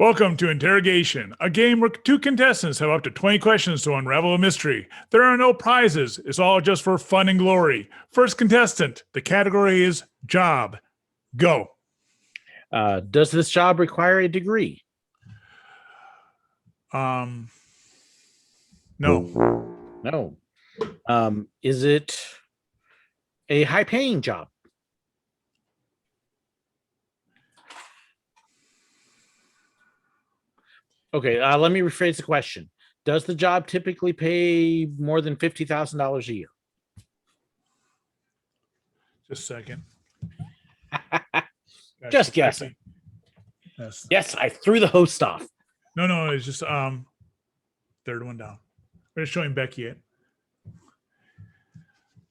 Welcome to Interrogation, a game where two contestants have up to 20 questions to unravel a mystery. There are no prizes. It's all just for fun and glory. First contestant, the category is job. Go. Does this job require a degree? No. No. Is it a high-paying job? Okay, let me rephrase the question. Does the job typically pay more than $50,000 a year? Just a second. Just guessing. Yes, I threw the host off. No, it's just third one down. We're just showing Becky it.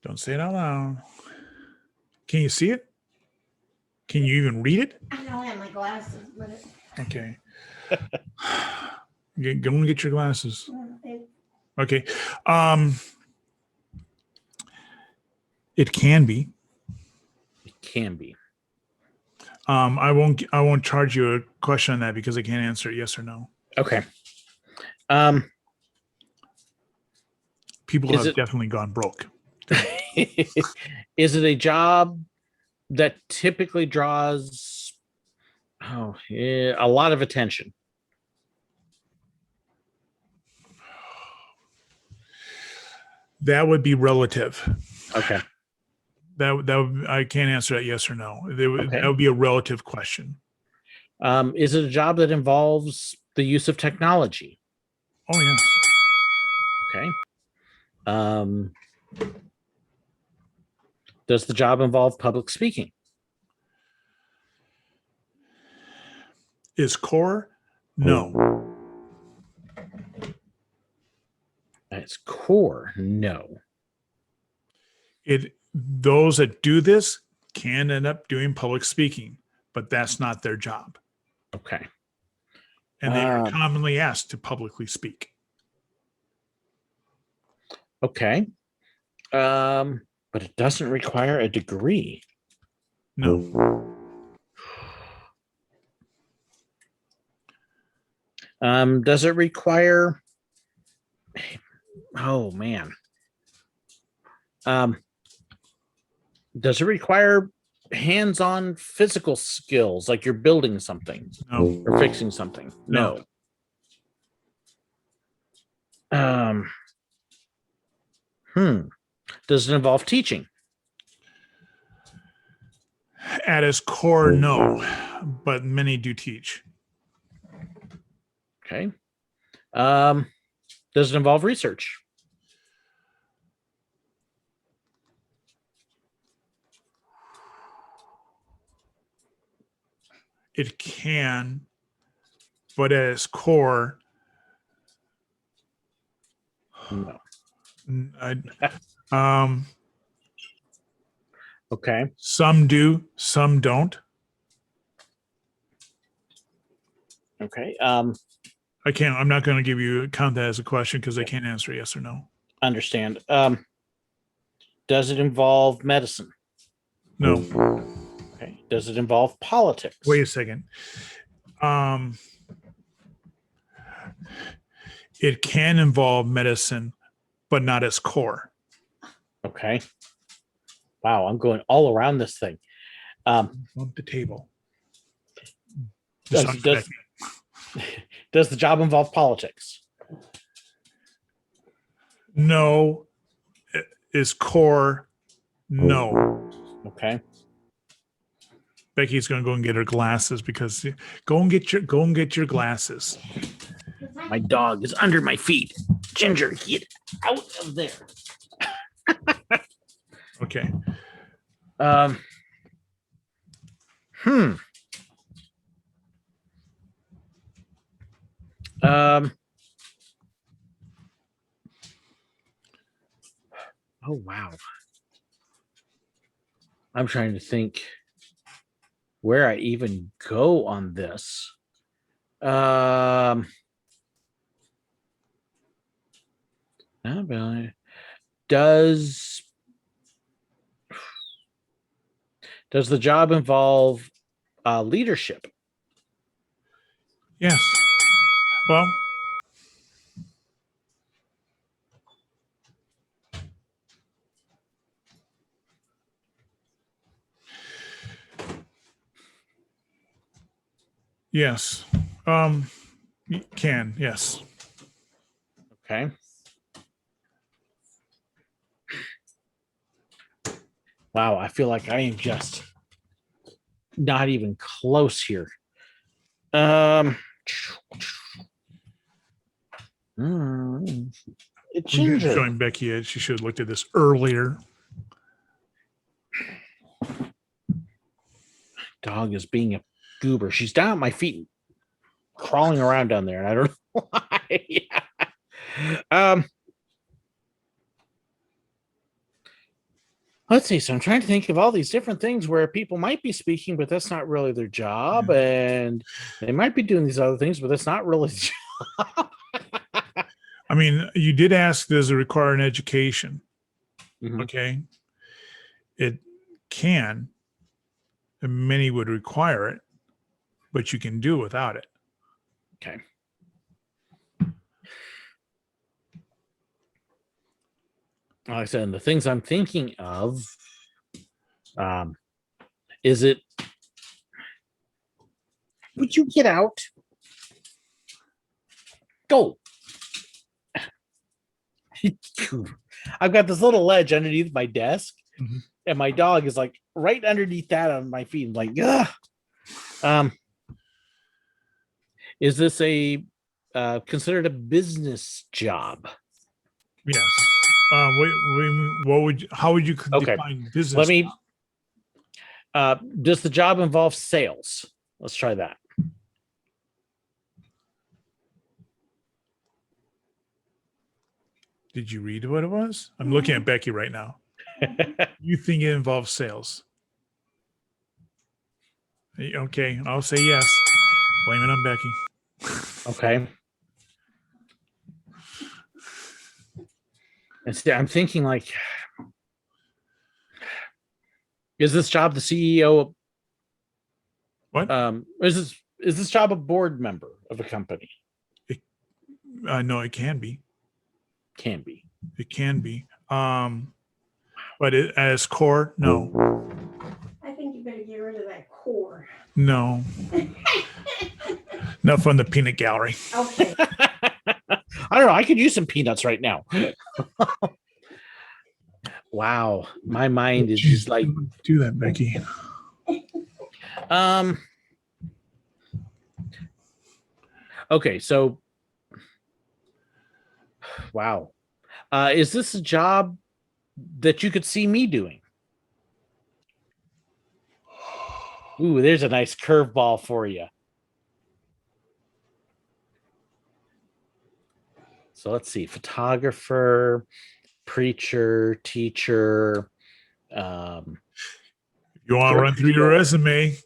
Don't say it out loud. Can you see it? Can you even read it? I don't have my glasses, but Okay. Go and get your glasses. Okay. It can be. It can be. I won't charge you a question on that because I can't answer it yes or no. Okay. People have definitely gone broke. Is it a job that typically draws a lot of attention? That would be relative. Okay. I can't answer that yes or no. That would be a relative question. Is it a job that involves the use of technology? Oh, yes. Okay. Does the job involve public speaking? Is core? No. It's core? No. Those that do this can end up doing public speaking, but that's not their job. Okay. And they are commonly asked to publicly speak. Okay. But it doesn't require a degree. No. Does it require? Oh man. Does it require hands-on physical skills, like you're building something? No. Or fixing something? No. Does it involve teaching? At its core, no, but many do teach. Okay. Does it involve research? It can, but at its core, no. Okay. Some do, some don't. Okay. I'm not going to count that as a question because I can't answer yes or no. Understand. Does it involve medicine? No. Okay. Does it involve politics? Wait a second. It can involve medicine, but not its core. Okay. Wow, I'm going all around this thing. Bump the table. Does the job involve politics? No. Its core, no. Okay. Becky's gonna go and get her glasses because go and get your glasses. My dog is under my feet. Ginger, get out of there. Okay. Oh wow. I'm trying to think where I even go on this. Does the job involve leadership? Yes. Well, yes. You can. Yes. Okay. Wow, I feel like I am just not even close here. It's ginger. Showing Becky it. She should have looked at this earlier. Dog is being a goober. She's down at my feet, crawling around down there, and I don't know why. Let's see. So I'm trying to think of all these different things where people might be speaking, but that's not really their job, and they might be doing these other things, but that's not really the job. I mean, you did ask, does it require an education? Mhm. Okay. It can, and many would require it, but you can do without it. Okay. Like I said, and the things I'm thinking of, is it? Would you get out? Go. I've got this little ledge underneath my desk, Mhm. and my dog is like right underneath that on my feet. I'm like, ugh. Is this a considered a business job? Yes. What would you, how would you Okay. define business? Let me. Does the job involve sales? Let's try that. Did you read what it was? I'm looking at Becky right now. You think it involves sales? Okay, I'll say yes. Blame it on Becky. Okay. And see, I'm thinking like, is this job the CEO? What? Is this job a board member of a company? No, it can be. Can be. It can be. But as core, no. I think you better get rid of that core. No. Not from the peanut gallery. Okay. I don't know. I could use some peanuts right now. Wow, my mind is just like, do that, Becky. Okay, so wow. Is this a job that you could see me doing? Ooh, there's a nice curveball for you. So let's see, photographer, preacher, teacher. You want to run through your resume?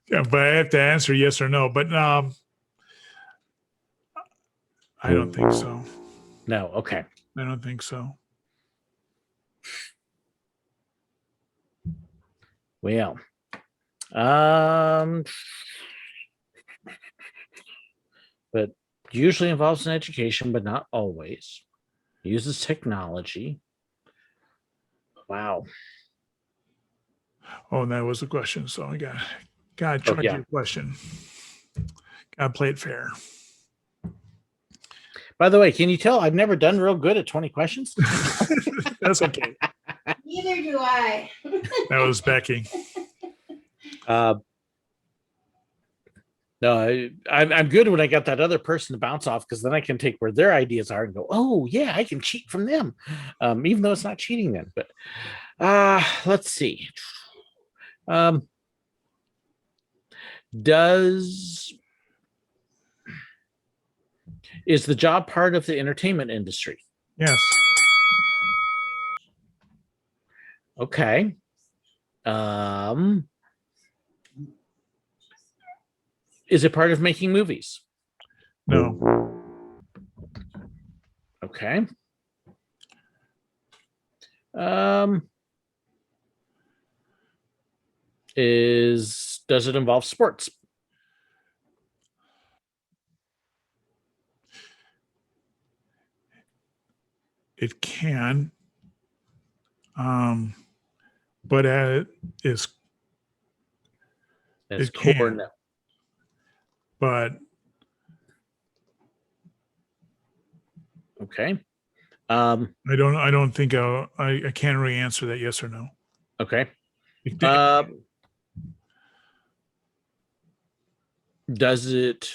Yeah, but I have to answer yes or no. But I don't think so. No, okay. I don't think so. Well, but usually involves an education, but not always. Uses technology. Wow. Oh, that was a question. So I gotta charge you a question. Gotta play it fair. By the way, can you tell I've never done real good at 20 questions? That's okay. Neither do I. That was Becky. No, I'm good when I got that other person to bounce off, because then I can take where their ideas are and go, oh yeah, I can cheat from them, even though it's not cheating then. But let's see. Is the job part of the entertainment industry? Yes. Okay. Is it part of making movies? No. Okay. Does it involve sports? It can. But it is. It's It core, can. no. But Okay. I don't think I can't really answer that yes or no. Okay. It- Does it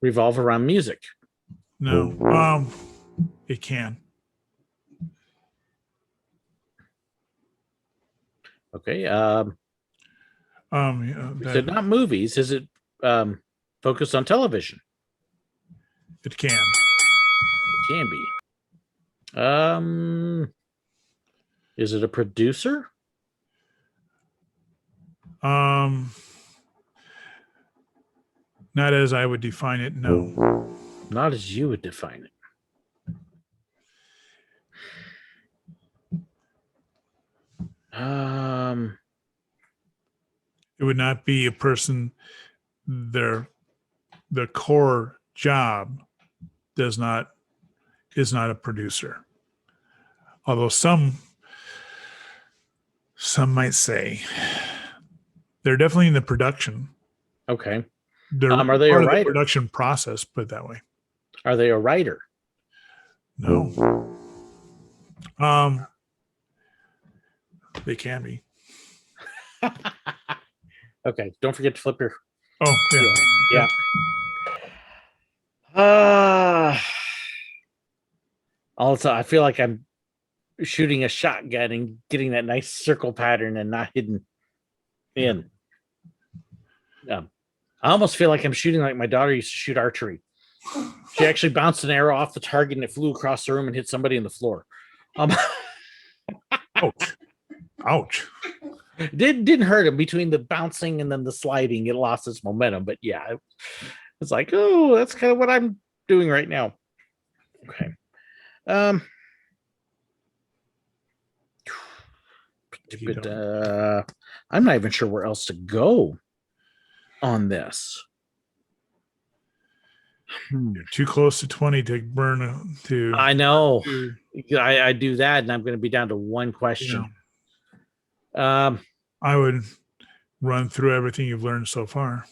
revolve around music? no. It can. Okay. Yeah, So not movies. Is it focused on television? it can. It can be. Is it a producer? Not as I would define it. No. Not as you would define it. It would not be a person. Their core job is not a producer. Although some might say they're definitely in the production. Okay. They're Are they a part of the writer? production process, put it that way. Are they a writer? No. They can be. Okay. Don't forget to flip your. Oh, yeah. Yeah. Also, I feel like I'm shooting a shotgun and getting that nice circle pattern and not hidden in. I almost feel like I'm shooting like my daughter used to shoot archery. She actually bounced an arrow off the target and it flew across the room and hit somebody in the floor. Ouch. Ouch. Didn't hurt him. Between the bouncing and then the sliding, it lost its momentum. But yeah, it's like, oh, that's kind of what I'm doing right now. Okay. I'm not even sure where else to go on this. You're too close to 20 to burn to. I know. I do that, and I'm going to be down to one question. I would run through everything you've learned so far.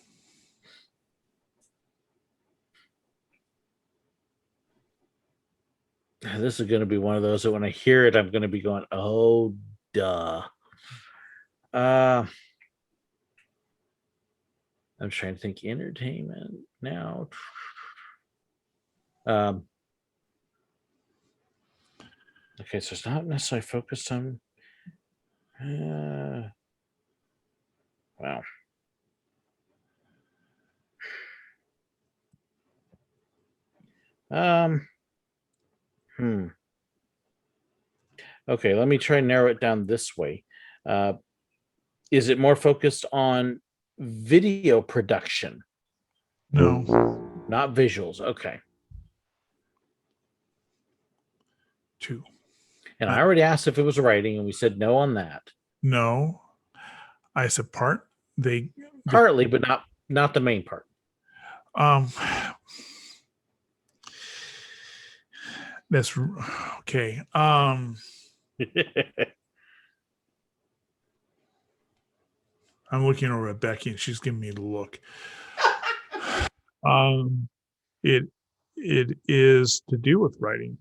This is going to be one of those that when I hear it, I'm going to be going, oh, duh. I'm trying to think entertainment now. Okay, so it's not necessarily focused on. Wow. Okay, let me try and narrow it down this way. Is it more focused on video production? No. Not visuals. Okay. 2. And I already asked if it was writing, and we said no on that. No. I said part. Partly, but not the main part. That's okay. I'm looking over at Becky and she's giving me the look. It is to do with writing.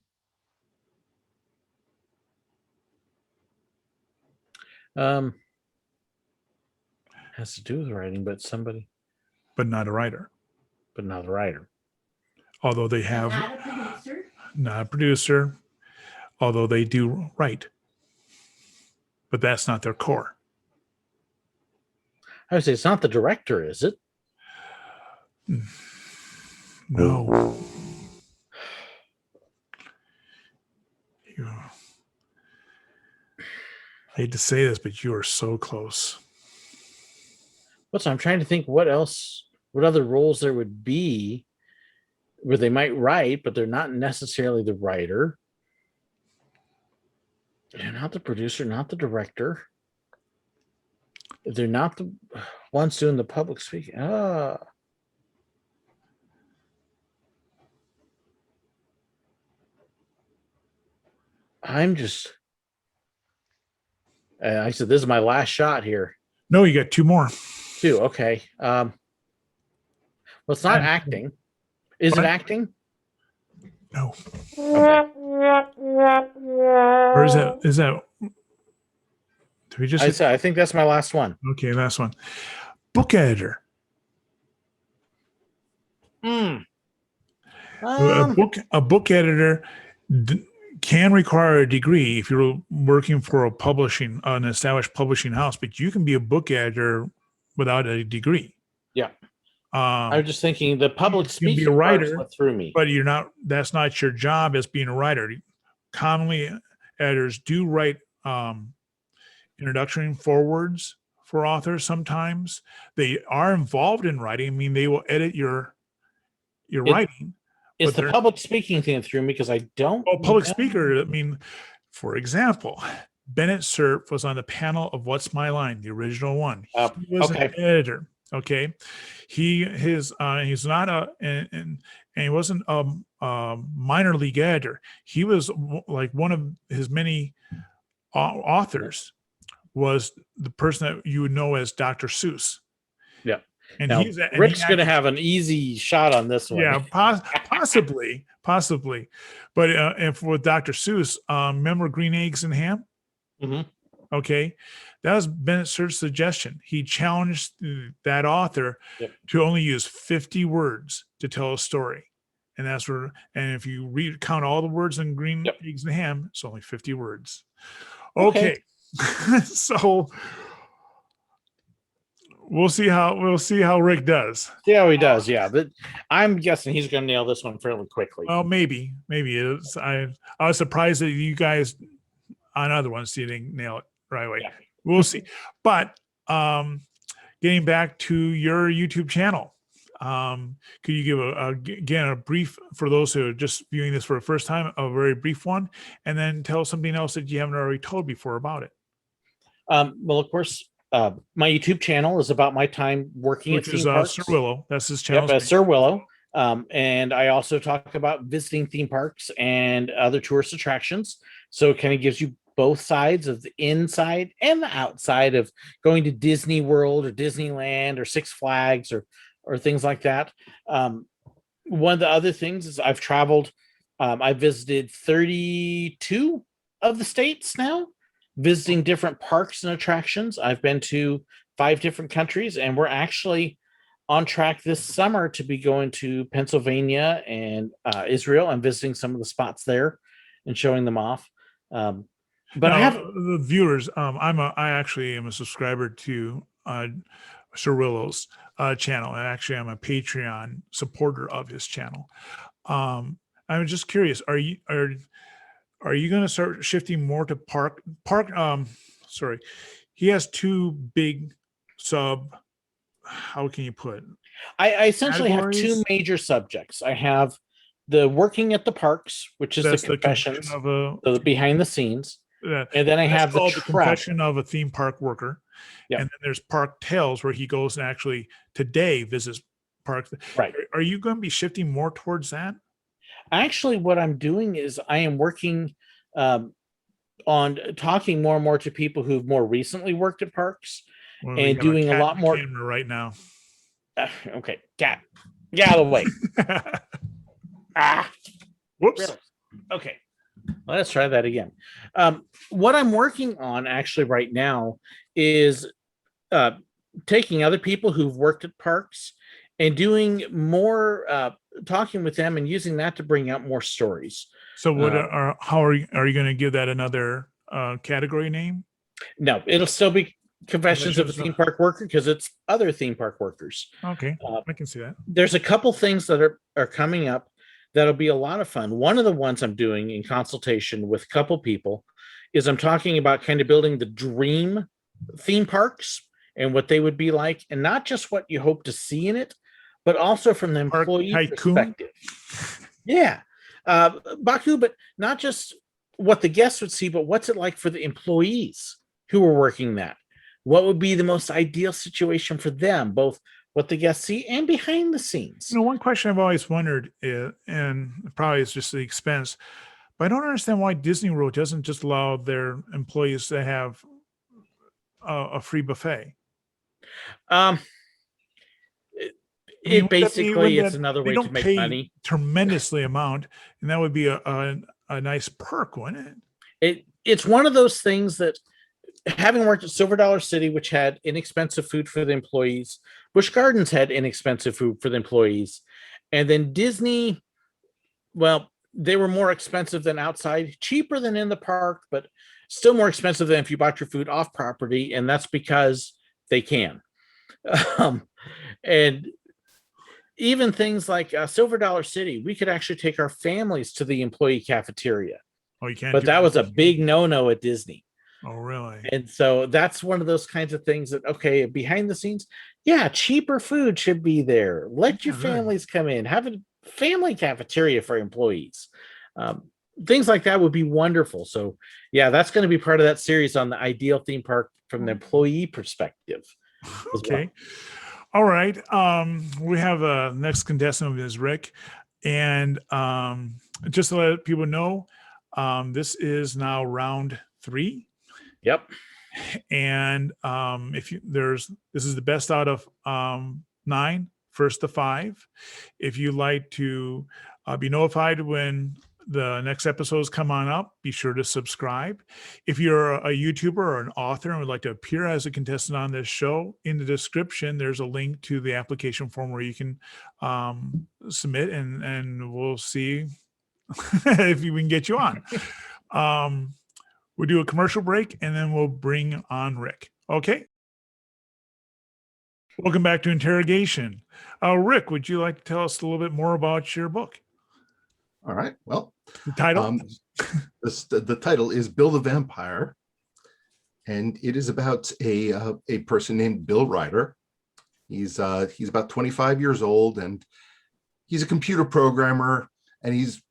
Has to do with writing, but not a writer. But not a writer. Although they have not a producer, although they do write. But that's not their core. I would say it's not the director, is it? No. I hate to say this, but you are so close. I'm trying to think what other roles there would be where they might write, but they're not necessarily the writer. They're not the producer, not the director. They're not the ones doing the public speaking. I'm just. I said this is my last shot here. No, you got two more. Too okay. Well, it's not acting. Is it What? acting? No. Okay. Or is that? Did we just? I think that's my last one. Okay, last one. Book editor. Mm. A book editor can require a degree if you're working for an established publishing house, but you can be a book editor without a degree. Yeah. I was just thinking the public you can speaking be a writer, went through me. but you're not. That's not your job as being a writer. Commonly, editors do write introduction forwards for authors. Sometimes they are involved in writing. I mean, they will edit your writing. It's the public speaking thing that threw me because I don't. Oh, public speaker. I mean, for example, Bennett Cerf was on the panel of What's My Line, the original one. He was an editor. Okay, he's not and he wasn't a minor league editor. He was like one of his many authors. Was the person that you would know as Dr. Seuss. Yeah. And now, Rick's going to have an easy shot on this one. Yeah, possibly. But if with Dr. Seuss, remember Green Eggs and Ham? Mm-hmm. Okay. That was Bennett Cerf's suggestion. He challenged that author to only use 50 words to tell a story. And that's where, and if you count all the words in Green Eggs and Ham, it's only 50 words. Okay. So we'll see how Rick does. See how he does, yeah. But I'm guessing he's going to nail this one fairly quickly. Well, maybe it's. I was surprised that you guys on other ones didn't nail it right away. Yeah. We'll see. But getting back to your YouTube channel, could you give a brief for those who are just viewing this for the first time, a very brief one, and then tell something else that you haven't already told before about it? Well, of course, my YouTube channel is about my time working at theme parks. Sir Willow. That's his channel. Yep, Sir Willow. And I also talk about visiting theme parks and other tourist attractions. So it kind of gives you both sides of the inside and the outside of going to Disney World or Disneyland or Six Flags or things like that. One of the other things is I've traveled. I visited 32 of the states now, visiting different parks and attractions. I've been to 5 different countries, and we're actually on track this summer to be going to Pennsylvania and Israel and visiting some of the spots there and showing them off. But now, I have the viewers. I actually am a subscriber to Sir Willow's channel, and actually I'm a Patreon supporter of his channel. I'm just curious. Are you going to start shifting more to park? Sorry, he has 2 big sub. How can you put? I essentially have 2 major subjects. I have the working at the parks, which is the confessions of the behind the scenes, and then I have the confession of a theme park worker. Yep. And then there's Park Tales, where he goes and actually today visits parks. Right. Are you going to be shifting more towards that? Actually, what I'm doing is I am working on talking more and more to people who've more recently worked at parks and doing a lot more right now. Okay, cat, get out of the way. Whoops. Really? Okay, well, let's try that again. What I'm working on actually right now is taking other people who've worked at parks and doing more talking with them and using that to bring out more stories. So how are you going to give that another category name? No, it'll still be Confessions of a Theme Park Worker, because it's other theme park workers. Okay, I can see that. There's a couple things that are coming up that'll be a lot of fun. One of the ones I'm doing in consultation with a couple people is I'm talking about kind of building the dream theme parks and what they would be like, and not just what you hope to see in it, but also from the employee perspective. Yeah, Baku, but not just what the guests would see, but what's it like for the employees who are working that? What would be the most ideal situation for them, both what the guests see and behind the scenes? One question I've always wondered, and probably it's just the expense, But I don't understand why Disney World doesn't just allow their employees to have a free buffet. Um, I mean, it basically it's that another they way don't to make pay money. tremendously amount, and that would be a nice perk, wouldn't it? It's one of those things that, having worked at Silver Dollar City, which had inexpensive food for the employees, Busch Gardens had inexpensive food for the employees, and then Disney, well, they were more expensive than outside, cheaper than in the park, but still more expensive than if you bought your food off property, and that's because they can. And even things like Silver Dollar City, we could actually take our families to the employee cafeteria. Oh, you can't. But that was a big no-no at Disney. Oh, really? And so that's one of those kinds of things that, okay, behind the scenes, yeah, cheaper food should be there. Let your families come in, have a family cafeteria for employees. Things like that would be wonderful. So yeah, that's going to be part of that series on the ideal theme park from the employee perspective. Okay. All right. We have a next contestant is Rick. And just to let people know, this is now round 3. Yep. And this is the best out of 9, first to 5. If you like to be notified when the next episodes come on up, be sure to subscribe. If you're a YouTuber or an author and would like to appear as a contestant on this show, in the description, there's a link to the application form where you can submit, and we'll see if we can get you on. We'll do a commercial break, and then we'll bring on Rick. Okay. Welcome back to Interrogation. Rick, would you like to tell us a little bit more about your book? All right. Well, the title? The title is Bill the Vampire, and it is about a person named Bill Ryder. He's about 25 years old, and he's a computer programmer, and he's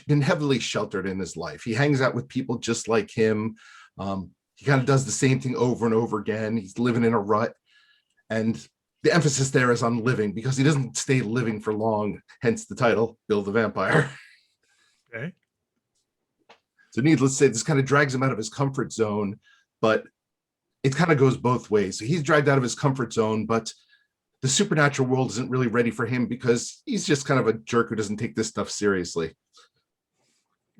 been heavily sheltered in his life. He hangs out with people just like him. He kind of does the same thing over and over again. He's living in a rut, and the emphasis there is on living, because he doesn't stay living for long, hence the title, Bill the Vampire. Okay. So needless to say, this kind of drags him out of his comfort zone, but it kind of goes both ways. So he's dragged out of his comfort zone, but the supernatural world isn't really ready for him because he's just kind of a jerk who doesn't take this stuff seriously.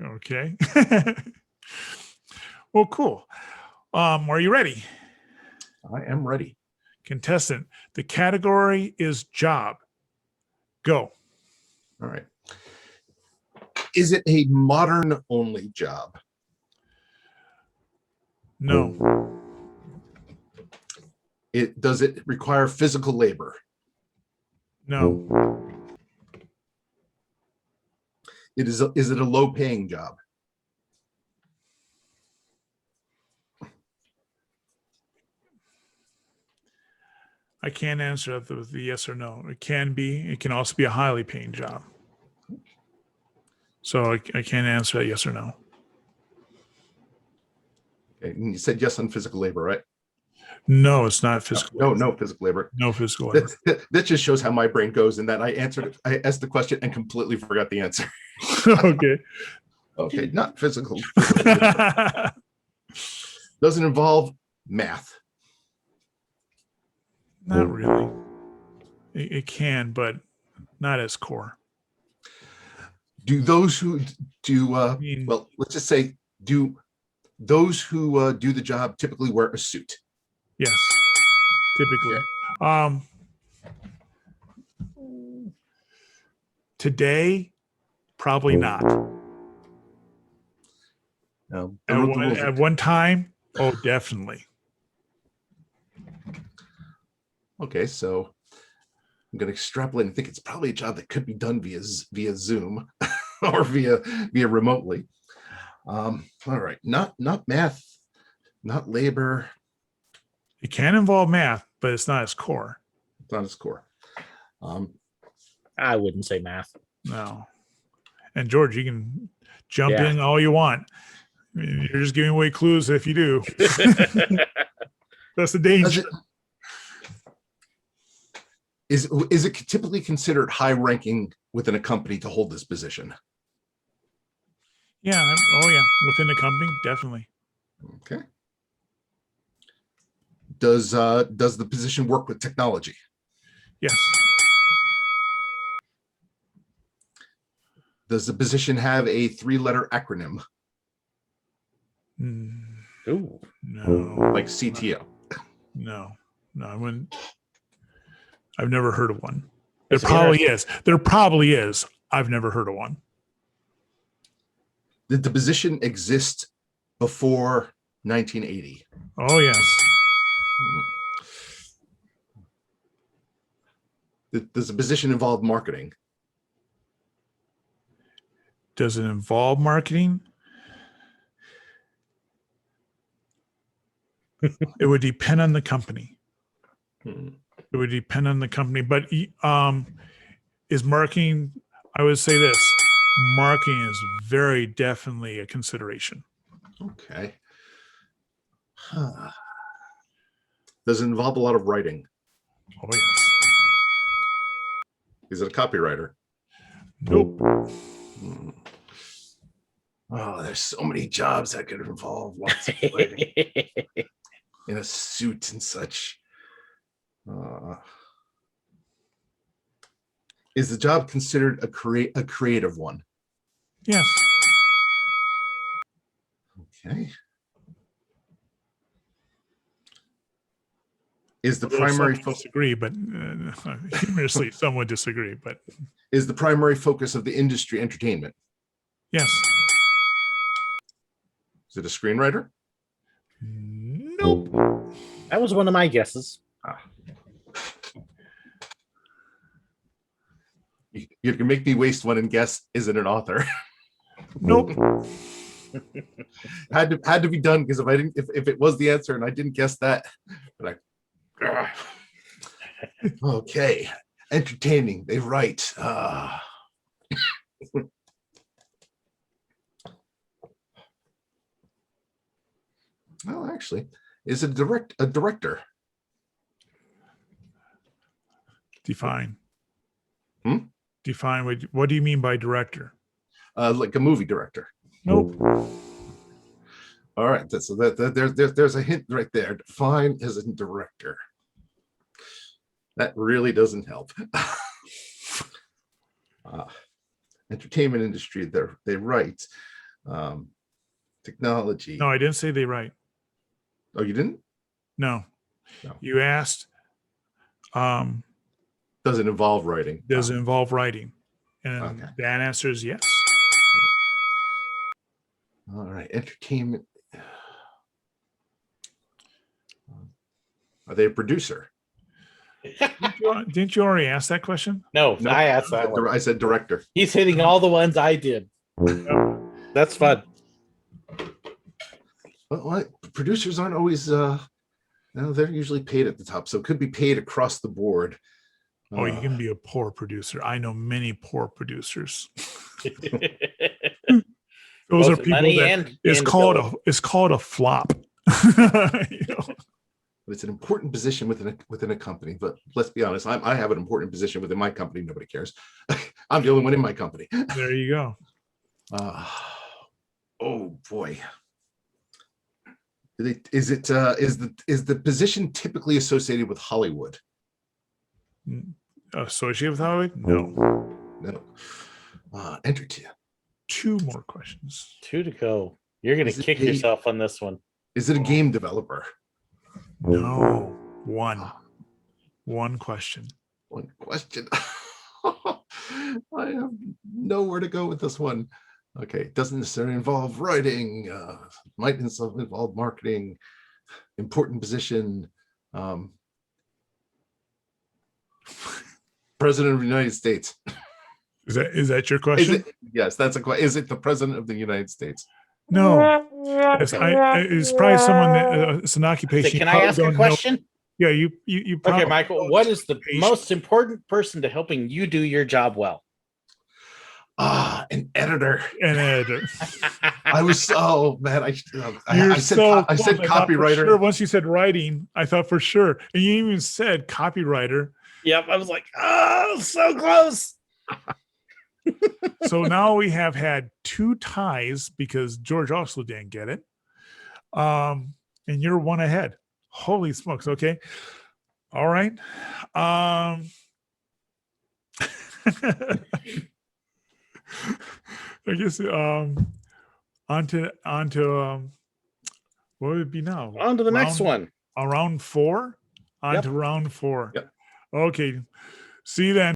Okay. Well, cool. Are you ready? I am ready. Contestant, the category is job. Go. All right. Is it a modern only job? No. Does it require physical labor? No. Is it a low paying job? I can't answer that with the yes or no. It can be. It can also be a highly paying job. So I can't answer that yes or no. Okay. And you said yes on physical labor, right? No, it's not physical. No physical labor. No physical labor. That just shows how my brain goes, in that I asked the question and completely forgot the answer. Okay. Okay, not physical. Doesn't involve math. Not really. It can, but not as core. Do those who do, well, let's just say, do those who do the job typically wear a suit? Yes, typically. Today, probably not. No. At one time, oh, definitely. Okay, so I'm going to extrapolate and think it's probably a job that could be done via Zoom or via remotely. All right, not math, not labor. It can involve math, but it's not as core. It's not as core. I wouldn't say math. No. And George, you can jump in all you want. I mean, you're just giving away clues if you do. That's the danger. Is it typically considered high ranking within a company to hold this position? Yeah. Oh, yeah. Within the company, definitely. Okay. Does the position work with technology? Yes. Does the position have a 3-letter acronym Mm, Ooh. no. like CTO? No. No, I wouldn't. I've never heard of one. It's There probably is. There probably is. I've never heard of one. Did the position exist before 1980? Oh, yes. Does the position involve marketing? Does it involve marketing? It would depend on the company. Hmm. It would depend on the company. But is marketing, I would say this, marketing is very definitely a consideration. Okay. Does it involve a lot of writing? Oh, yes. Is it a copywriter? Nope. Hmm. Oh, there's so many jobs that could involve lots of writing in a suit and such. Is the job considered a creative one? Yes. Okay. Is the Although primary some disagree, but humorously, some would disagree. But is the primary focus of the industry entertainment? yes. Is it a screenwriter? Nope. That was one of my guesses. You can make me waste one and guess, is it an author? Nope. had to be done, because if it was the answer and I didn't guess that, like, okay, entertaining, they write. Well, actually, is it a director? Define. Hmm? What do you mean by director? Like a movie director. Nope. All right, so there's a hint right there. Define as a director. That really doesn't help. Entertainment industry, they write. Technology. No, I didn't say they write. Oh, you didn't? No. No. You asked, Does it involve writing? does it involve writing? And Okay. that answer is yes. All right, entertainment. Are they a producer? Didn't you already ask that question? No, No, I asked that one. I said director. He's hitting all the ones I did. That's fun. Well, producers aren't always, no, they're usually paid at the top, so it could be paid across the board. Oh, you can be a poor producer. I know many poor producers. Those are Both people money that and it's called a flop. You know? But it's an important position within a company. But let's be honest, I have an important position within my company. Nobody cares. I'm the only one in my company. There you go. Oh boy. Is the position typically associated with Hollywood? Associated with Hollywood? No. No. Entertain. 2 more questions. 2 to go. You're gonna kick yourself on this one. Is it a game developer? No. 1. 1 question. 1 question. I have nowhere to go with this one. Okay, it doesn't necessarily involve writing. Might involve marketing. Important position. President of the United States. Is that your question? Yes, that's a question. Is it the President of the United States? No. It's probably someone that it's an occupation. So can I ask a question? Yeah, you probably. Okay, Michael, what is the most important person to helping you do your job well? An editor. An editor. I was man. I said close. copywriter. Sure. Once you said writing, I thought for sure, and you even said copywriter. Yep, I was like, oh, so close. So now we have had 2 ties because George also didn't get it. And you're 1 ahead. Holy smokes. Okay. All right. I guess on to what would it be now? On to the next one. Round 4. On Yep. to round 4. Yep. Okay. See you then.